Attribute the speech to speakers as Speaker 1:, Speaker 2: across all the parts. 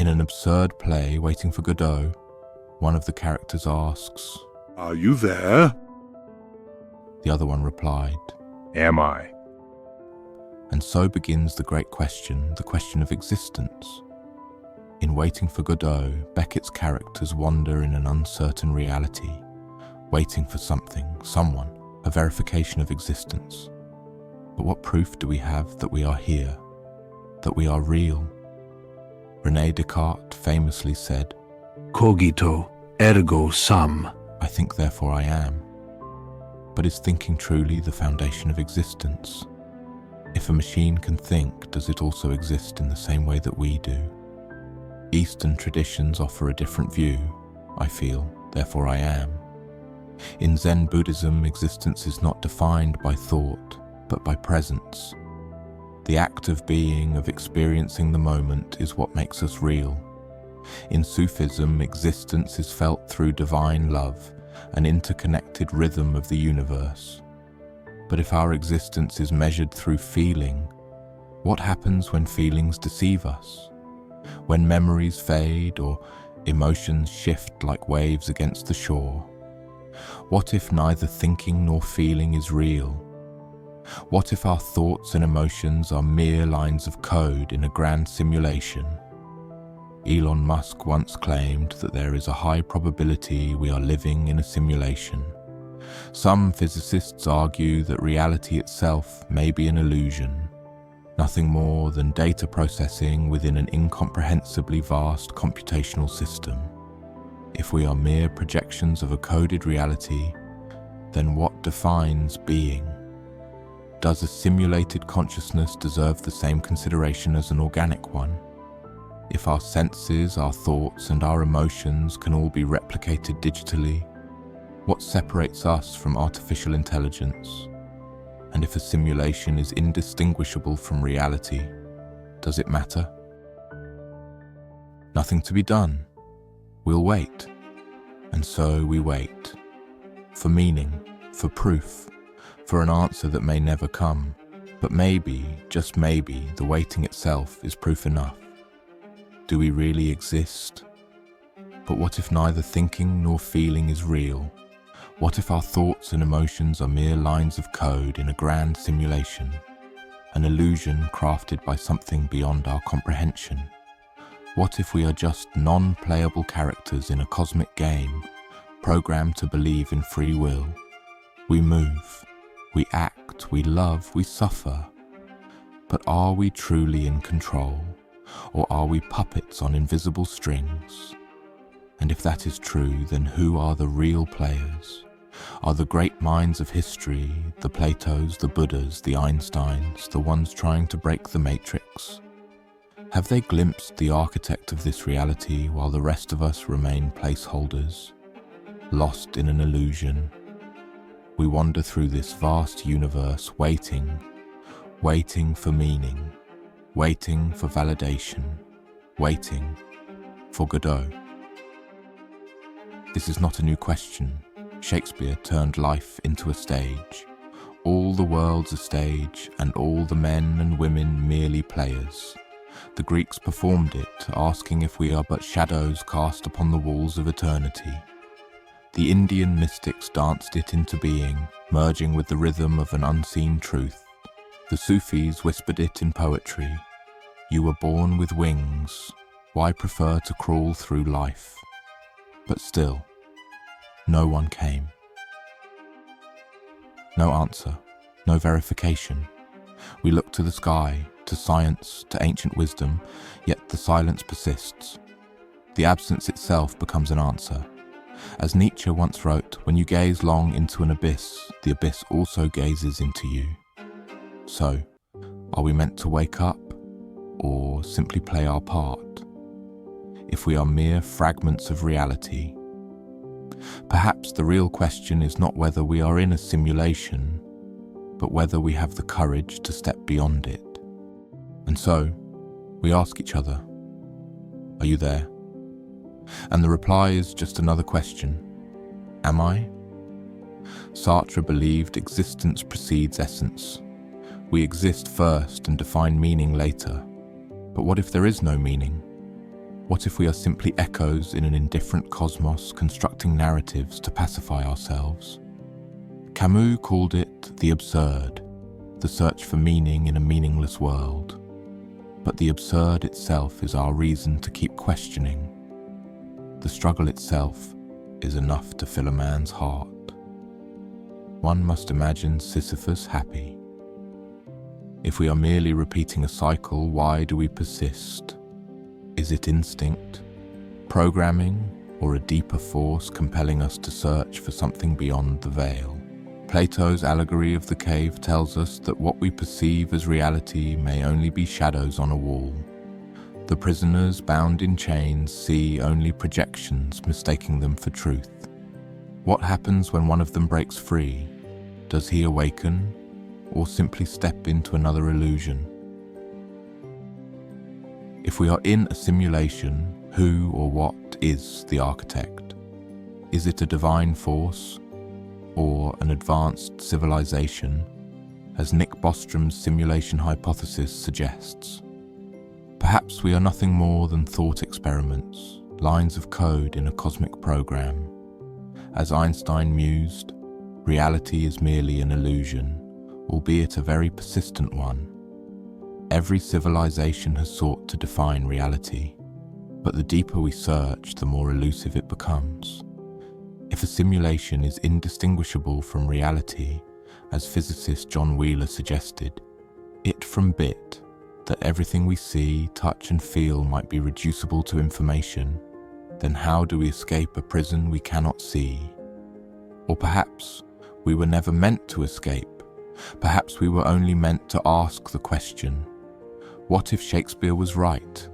Speaker 1: an absurd play waiting for Godot, one of the characters asks,
Speaker 2: "Are you there?"
Speaker 1: The other one replied,
Speaker 2: "Am I?"
Speaker 1: And so begins the great question, the question of existence. In Waiting for Godot, Beckett's characters wander in an uncertain reality, waiting for something, someone, a verification of existence. But what proof do we have that we are here, that we are real? René Descartes famously said,
Speaker 3: Cogito, ergo sum.
Speaker 1: I think, therefore I am. But is thinking truly the foundation of existence? If a machine can think, does it also exist in the same way that we do? Eastern traditions offer a different view. I feel, therefore I am. In Zen Buddhism, existence is not defined by thought, but by presence. The act of being, of experiencing the moment, is what makes us real. In Sufism, existence is felt through divine love, an interconnected rhythm of the universe. But if our existence is measured through feeling, what happens when feelings deceive us? When memories fade or emotions shift like waves against the shore? What if neither thinking nor feeling is real? What if our thoughts and emotions are mere lines of code in a grand simulation? Elon Musk once claimed that there is a high probability we are living in a simulation. Some physicists argue that reality itself may be an illusion, nothing more than data processing within an incomprehensibly vast computational system. If we are mere projections of a coded reality, then what defines being? Does a simulated consciousness deserve the same consideration as an organic one? If our senses, our thoughts, and our emotions can all be replicated digitally, what separates us from artificial intelligence? And if a simulation is indistinguishable from reality, does it matter? Nothing to be done. We'll wait. And so we wait. For meaning, for proof, for an answer that may never come. But maybe, just maybe, the waiting itself is proof enough. Do we really exist? But what if neither thinking nor feeling is real? What if our thoughts and emotions are mere lines of code in a grand simulation, an illusion crafted by something beyond our comprehension? What if we are just non-playable characters in a cosmic game, programmed to believe in free will? We move, we act, we love, we suffer. But are we truly in control, or are we puppets on invisible strings? And if that is true, then who are the real players? Are the great minds of history, the Platos, the Buddhas, the Einsteins, the ones trying to break the matrix? Have they glimpsed the architect of this reality while the rest of us remain placeholders, lost in an illusion? We wander through this vast universe waiting for meaning, waiting for validation, waiting for Godot. This is not a new question. Shakespeare turned life into a stage. All the world's a stage, and all the men and women merely players. The Greeks performed it, asking if we are but shadows cast upon the walls of eternity. The Indian mystics danced it into being, merging with the rhythm of an unseen truth. The Sufis whispered it in poetry. You were born with wings, why prefer to crawl through life? But still, no one came. No answer, no verification. We look to the sky, to science, to ancient wisdom, yet the silence persists. The absence itself becomes an answer. As Nietzsche once wrote, when you gaze long into an abyss, the abyss also gazes into you. So, are we meant to wake up, or simply play our part? If we are mere fragments of reality, perhaps the real question is not whether we are in a simulation, but whether we have the courage to step beyond it. And so, we ask each other, are you there? And the reply is just another question. Am I? Sartre believed existence precedes essence. We exist first and define meaning later. But what if there is no meaning? What if we are simply echoes in an indifferent cosmos constructing narratives to pacify ourselves? Camus called it the absurd, the search for meaning in a meaningless world. But the absurd itself is our reason to keep questioning. The struggle itself is enough to fill a man's heart. One must imagine Sisyphus happy. If we are merely repeating a cycle, why do we persist? Is it instinct, programming, or a deeper force compelling us to search for something beyond the veil? Plato's allegory of the cave tells us that what we perceive as reality may only be shadows on a wall. The prisoners bound in chains see only projections, mistaking them for truth. What happens when one of them breaks free? Does he awaken, or simply step into another illusion? If we are in a simulation, who or what is the architect? Is it a divine force, or an advanced civilization, as Nick Bostrom's simulation hypothesis suggests? Perhaps we are nothing more than thought experiments, lines of code in a cosmic program. As Einstein mused, reality is merely an illusion, albeit a very persistent one. Every civilization has sought to define reality, but the deeper we search, the more elusive it becomes. If a simulation is indistinguishable from reality, as physicist John Wheeler suggested, it from bit, that everything we see, touch and feel might be reducible to information, then how do we escape a prison we cannot see? Or perhaps we were never meant to escape. Perhaps we were only meant to ask the question, what if Shakespeare was right?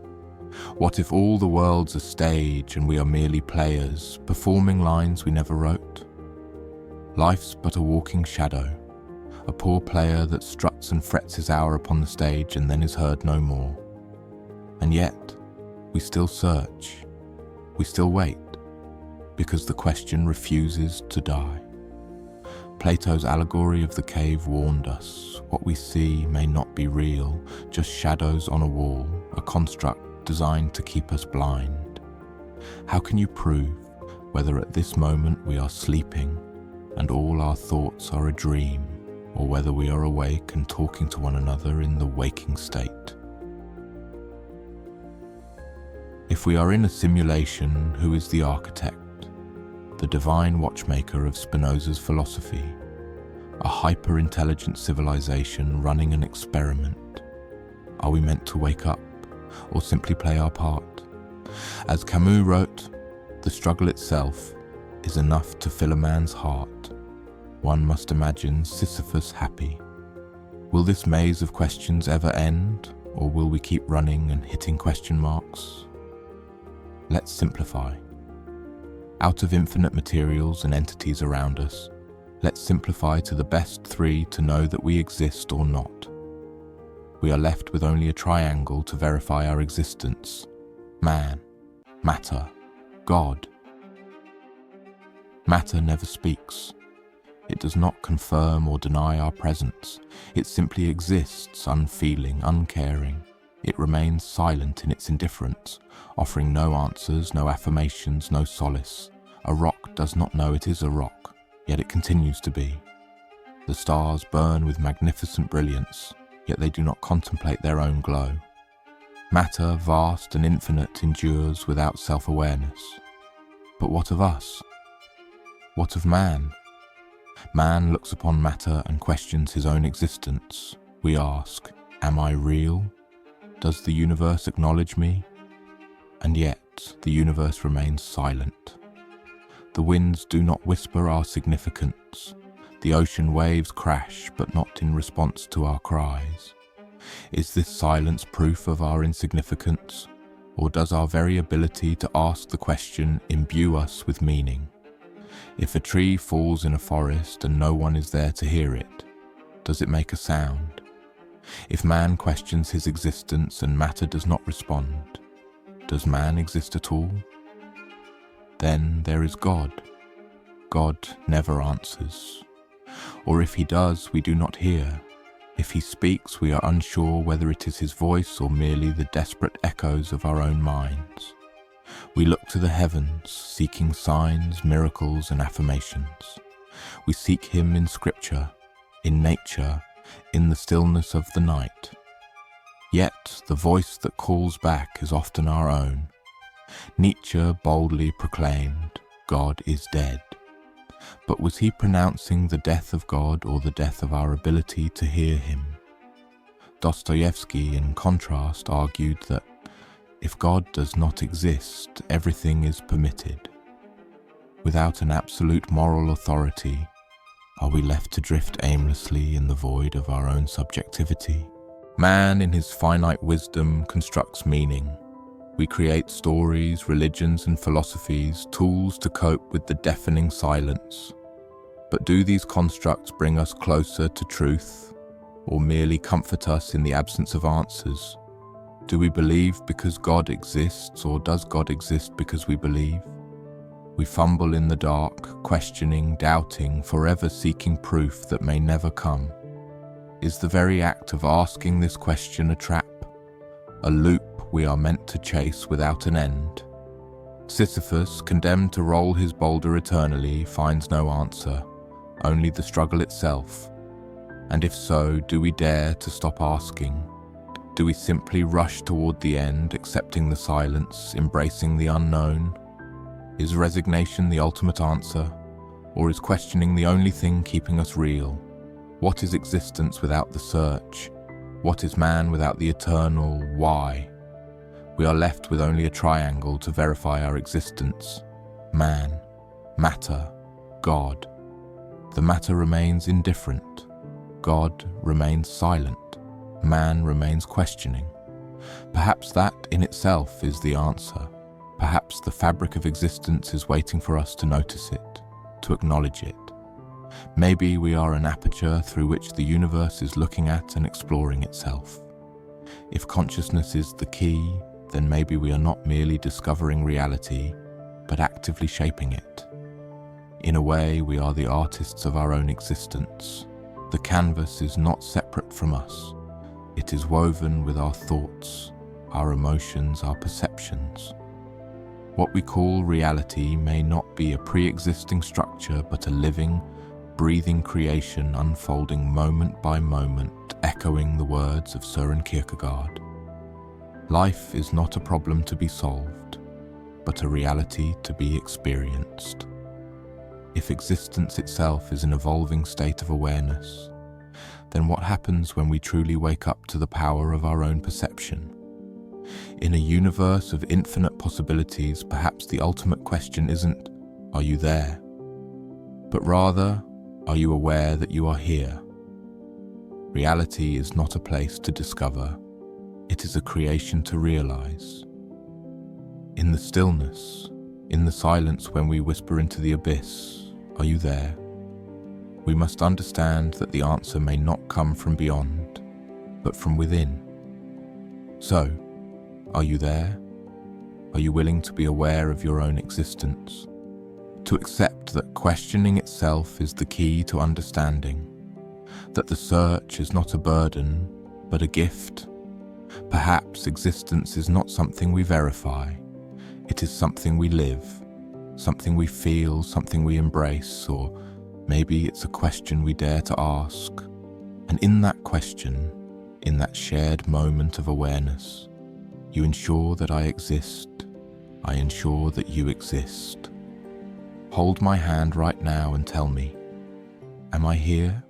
Speaker 1: What if all the world's a stage and we are merely players, performing lines we never wrote? Life's but a walking shadow, a poor player that struts and frets his hour upon the stage and then is heard no more. And yet, we still search, we still wait, because the question refuses to die. Plato's allegory of the cave warned us, what we see may not be real, just shadows on a wall, a construct designed to keep us blind. How can you prove whether at this moment we are sleeping and all our thoughts are a dream, or whether we are awake and talking to one another in the waking state? If we are in a simulation, who is the architect? The divine watchmaker of Spinoza's philosophy, a hyper-intelligent civilization running an experiment. Are we meant to wake up, or simply play our part? As Camus wrote, the struggle itself is enough to fill a man's heart. One must imagine Sisyphus happy. Will this maze of questions ever end, or will we keep running and hitting question marks? Let's simplify. Out of infinite materials and entities around us, let's simplify to the best three to know that we exist or not. We are left with only a triangle to verify our existence: man, matter, God. Matter never speaks. It does not confirm or deny our presence. It simply exists, unfeeling, uncaring. It remains silent in its indifference, offering no answers, no affirmations, no solace. A rock does not know it is a rock, yet it continues to be. The stars burn with magnificent brilliance, yet they do not contemplate their own glow. Matter, vast and infinite, endures without self-awareness. But what of us? What of man? Man looks upon matter and questions his own existence. We ask, am I real? Does the universe acknowledge me? And yet, the universe remains silent. The winds do not whisper our significance. The ocean waves crash, but not in response to our cries. Is this silence proof of our insignificance? Or does our very ability to ask the question imbue us with meaning? If a tree falls in a forest and no one is there to hear it, does it make a sound? If man questions his existence and matter does not respond, does man exist at all? Then there is God. God never answers. Or if he does, we do not hear. If he speaks, we are unsure whether it is his voice or merely the desperate echoes of our own minds. We look to the heavens, seeking signs, miracles, and affirmations. We seek Him in Scripture, in nature, in the stillness of the night. Yet the voice that calls back is often our own. Nietzsche boldly proclaimed, "God is dead." But was he pronouncing the death of God or the death of our ability to hear Him? Dostoevsky, in contrast, argued that if God does not exist, everything is permitted. Without an absolute moral authority, are we left to drift aimlessly in the void of our own subjectivity? Man, in his finite wisdom, constructs meaning. We create stories, religions, and philosophies, tools to cope with the deafening silence. But do these constructs bring us closer to truth, or merely comfort us in the absence of answers? Do we believe because God exists, or does God exist because we believe? We fumble in the dark, questioning, doubting, forever seeking proof that may never come. Is the very act of asking this question a trap, a loop we are meant to chase without an end? Sisyphus, condemned to roll his boulder eternally, finds no answer, only the struggle itself. And if so, do we dare to stop asking? Do we simply rush toward the end, accepting the silence, embracing the unknown? Is resignation the ultimate answer, or is questioning the only thing keeping us real? What is existence without the search? What is man without the eternal why? We are left with only a triangle to verify our existence: man, matter, God. The matter remains indifferent. God remains silent. Man remains questioning. Perhaps that in itself is the answer. Perhaps the fabric of existence is waiting for us to notice it, to acknowledge it. Maybe we are an aperture through which the universe is looking at and exploring itself. If consciousness is the key, then maybe we are not merely discovering reality, but actively shaping it. In a way, we are the artists of our own existence. The canvas is not separate from us. It is woven with our thoughts, our emotions, our perceptions. What we call reality may not be a pre-existing structure, but a living, breathing creation unfolding moment by moment, echoing the words of Søren Kierkegaard. Life is not a problem to be solved, but a reality to be experienced. If existence itself is an evolving state of awareness, then what happens when we truly wake up to the power of our own perception? In a universe of infinite possibilities, perhaps the ultimate question isn't, "Are you there?" but rather, "Are you aware that you are here?" Reality is not a place to discover. It is a creation to realize. In the stillness, in the silence when we whisper into the abyss, "Are you there?" we must understand that the answer may not come from beyond, but from within. So, are you there? Are you willing to be aware of your own existence? To accept that questioning itself is the key to understanding, that the search is not a burden, but a gift. Perhaps existence is not something we verify. It is something we live, something we feel, something we embrace, or maybe it's a question we dare to ask. And in that question, in that shared moment of awareness, you ensure that I exist. I ensure that you exist. Hold my hand right now and tell me, am I here